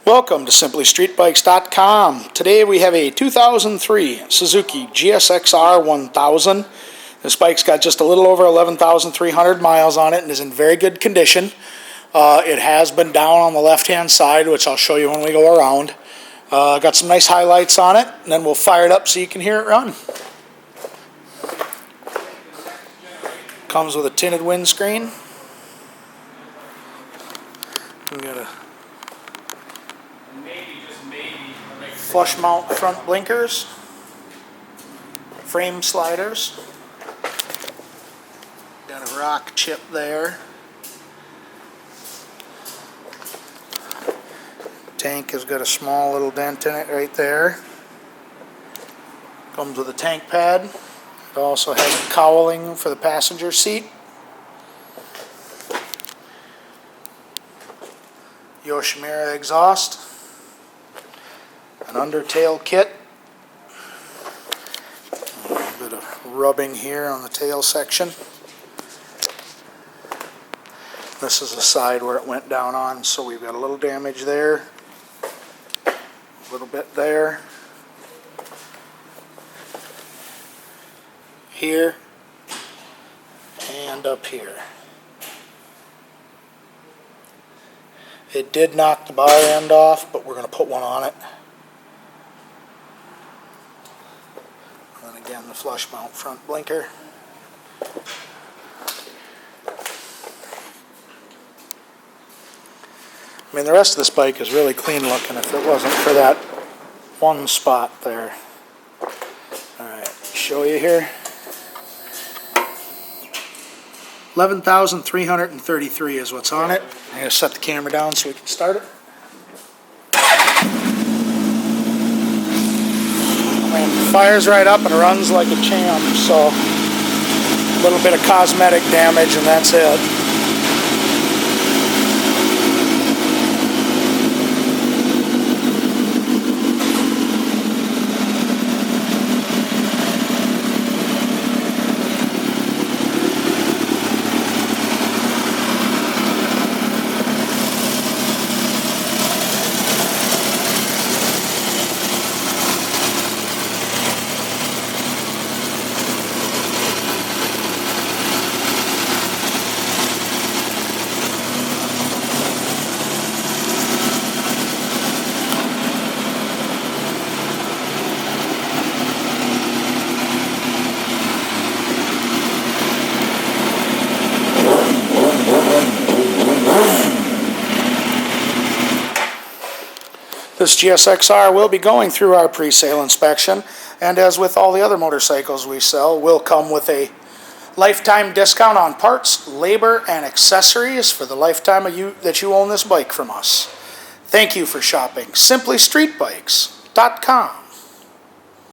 Welcome to SimplyStreetBikes.com. Today we have a 2003 Suzuki GSX-R1000. This bike's got just a little over 11,300 miles on it and is in very good condition. It has been down on the left-hand side, which I'll show you when we go around. Got some nice highlights on it, and then we'll fire it up so you can hear it run. Comes with a tinted windscreen. We got a flush mount front blinkers, frame sliders, got a rock chip there. Tank has got a small little dent in it right there. Comes with a tank pad. It also has a cowling for the passenger seat. Yoshimura exhaust. An undertail kit. A little bit of rubbing here on the tail section. This is the side where it went down on, so we've got a little damage there. A little bit there. Here. And up here. It did knock the bar end off, but we're going to put one on it. And again, the flush mount front blinker. I mean, the rest of this bike is really clean looking if it wasn't for that one spot there. Alright, show you here. 11,333 is what's on it. I'm going to set the camera down so we can start it. And it fires right up and runs like a champ, so a little bit of cosmetic damage and that's it. This GSX-R will be going through our pre-sale inspection, and as with all the other motorcycles we sell, will come with a lifetime discount on parts, labor, and accessories for the lifetime that you own this bike from us. Thank you for shopping SimplyStreetBikes.com.